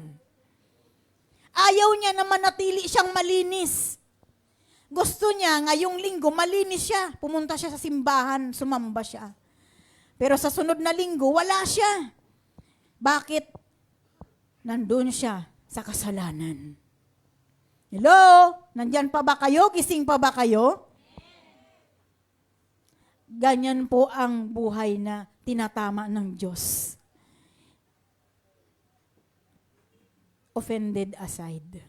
A: Ayaw niya na manatili siyang malinis. Gusto niya, ngayong linggo, malinis siya. Pumunta siya sa simbahan, sumamba siya. Pero sa sunod na linggo, wala siya. Bakit? Nandun siya sa kasalanan. Hello? Nandyan pa ba kayo? Gising pa ba kayo? Ganyan po ang buhay na tinatama ng Diyos. Offended aside.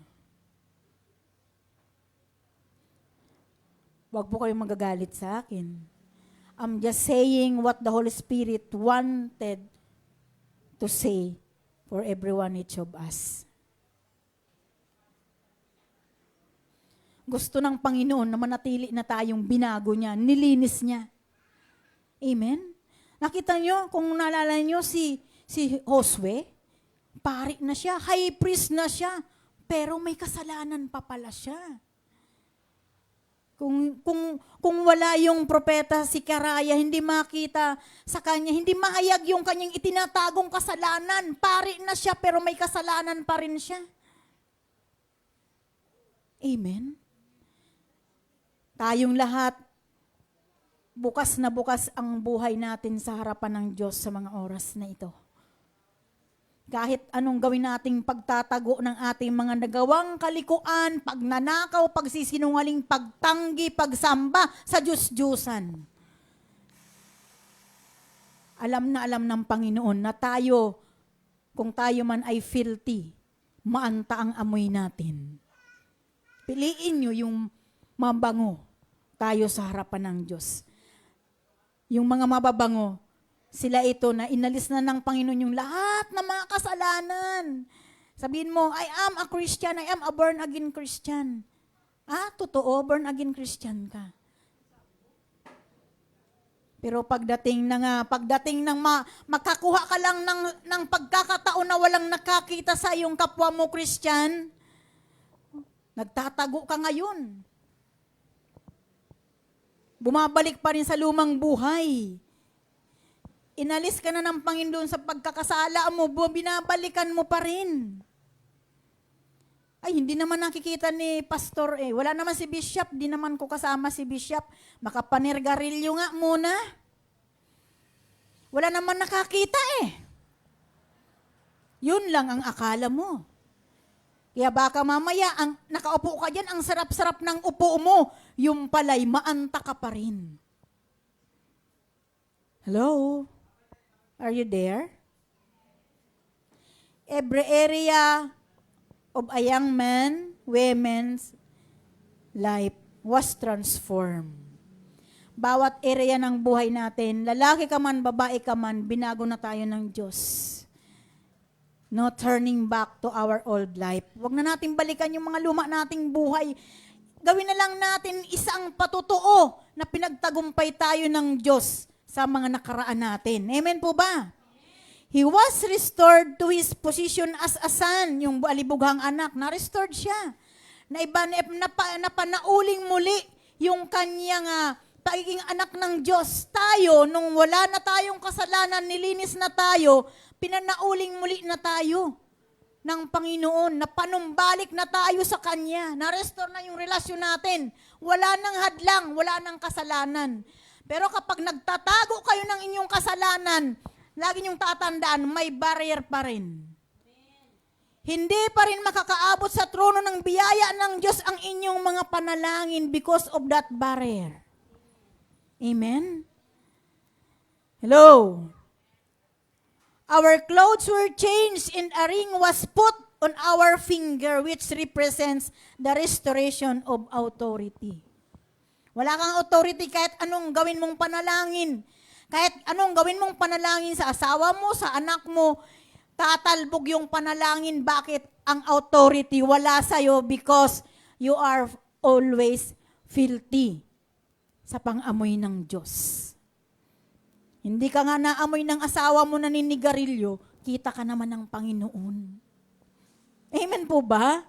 A: Huwag po kayong magagalit sa akin. I'm just saying what the Holy Spirit wanted to say for everyone, each of us. Gusto ng Panginoon na manatili na tayong binago niya, nilinis niya. Amen? Nakita niyo, kung naalala niyo si Josue, pari na siya, high priest na siya, pero may kasalanan pa pala siya. Kung wala yung propeta si Karaya, hindi makita sa kanya, hindi mahayag yung kanyang itinatagong kasalanan. Pari na siya, pero may kasalanan pa rin siya. Amen? Tayong lahat, bukas na bukas ang buhay natin sa harapan ng Diyos sa mga oras na ito. Kahit anong gawin nating pagtatago ng ating mga nagawang kalikuan, pagnanakaw, pagsisinungaling, pagtanggi, pagsamba sa Diyos-Diyusan. Alam na alam ng Panginoon na tayo, kung tayo man ay filthy, maanta ang amoy natin. Piliin nyo yung mabango tayo sa harapan ng Diyos. Yung mga mababango, sila ito na inalis na ng Panginoon yung lahat ng mga kasalanan. Sabihin mo, I am a Christian, I am a born-again Christian. Totoo, born-again Christian ka. Pero pagdating ng makakuha ka lang ng pagkakataon na walang nakakita sa iyong kapwa mo Christian, nagtatago ka ngayon. Bumabalik pa rin sa lumang buhay. Inalis ka na ng Panginoon sa pagkakasala mo, binabalikan mo pa rin. Ay, hindi naman nakikita ni pastor Wala naman si bishop, di naman ko kasama si bishop. Makapanergarilyo nga muna. Wala naman nakakita Yun lang ang akala mo. Kaya baka mamaya, nakaupo ka dyan, ang sarap-sarap ng upo mo, yung pala'y maanta ka pa rin. Hello? Are you there? Every area of a young man, women's life was transformed. Bawat area ng buhay natin, lalaki ka man, babae ka man, binago na tayo ng Diyos. No turning back to our old life. Huwag na natin balikan yung mga luma nating buhay. Gawin na lang natin isang patutuo na pinagtagumpay tayo ng Diyos sa mga nakaraan natin. Amen po ba? He was restored to his position as a son, yung alibughang anak. Na-restored siya. Napanauling muli yung kanyang pagiging anak ng Diyos. Tayo, nung wala na tayong kasalanan, nilinis na tayo, pinanauling muli na tayo ng Panginoon, na panumbalik na tayo sa Kanya, na-restore na yung relasyon natin. Wala nang hadlang, wala nang kasalanan. Pero kapag nagtatago kayo ng inyong kasalanan, lagi niyong tatandaan, may barrier pa rin. Hindi pa rin makakaabot sa trono ng biyaya ng Diyos ang inyong mga panalangin because of that barrier. Amen? Hello? Our clothes were changed and a ring was put on our finger which represents the restoration of authority. Wala kang authority kahit anong gawin mong panalangin. Kahit anong gawin mong panalangin sa asawa mo, sa anak mo, tatalbog yung panalangin. Bakit? Ang authority wala sa'yo because you are always filthy sa pang-amoy ng Diyos. Hindi ka nga naamoy ng asawa mo na ninigarilyo, kita ka naman ng Panginoon. Amen po ba?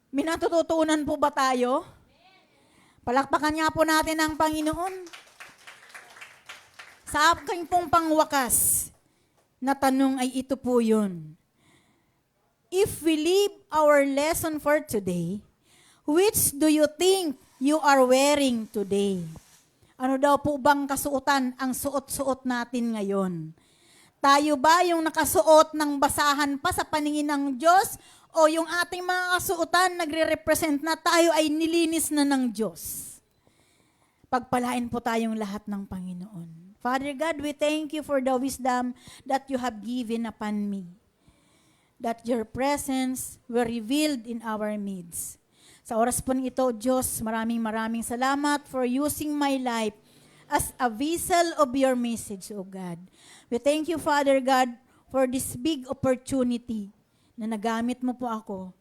A: May natututunan po ba tayo? Palakpakan nga po natin ang Panginoon. Sa aking pong pangwakas na tanong ay ito po yun. If we leave our lesson for today, Which do you think you are wearing today? Ano daw po bang kasuotan ang suot-suot natin ngayon? Tayo ba yung nakasuot ng basahan pa sa paningin ng Diyos? O yung ating mga kasuotan nagre-represent na tayo ay nilinis na ng Diyos? Pagpalain po tayong lahat ng Panginoon. Father God, we thank you for the wisdom that you have given upon me. That your presence were revealed in our midst. Sa oras po ito, Diyos, maraming salamat for using my life as a vessel of your message, O God. We thank you, Father God, for this big opportunity na nagamit mo po ako.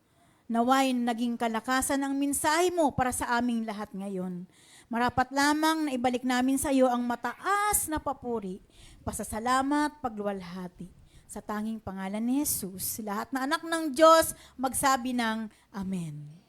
A: Naway naging kalakasan ang mensahe mo para sa aming lahat ngayon. Marapat lamang na ibalik namin sa iyo ang mataas na papuri, pasasalamat, pagluwalhati. Sa tanging pangalan ni Jesus, lahat na anak ng Diyos magsabi ng Amen.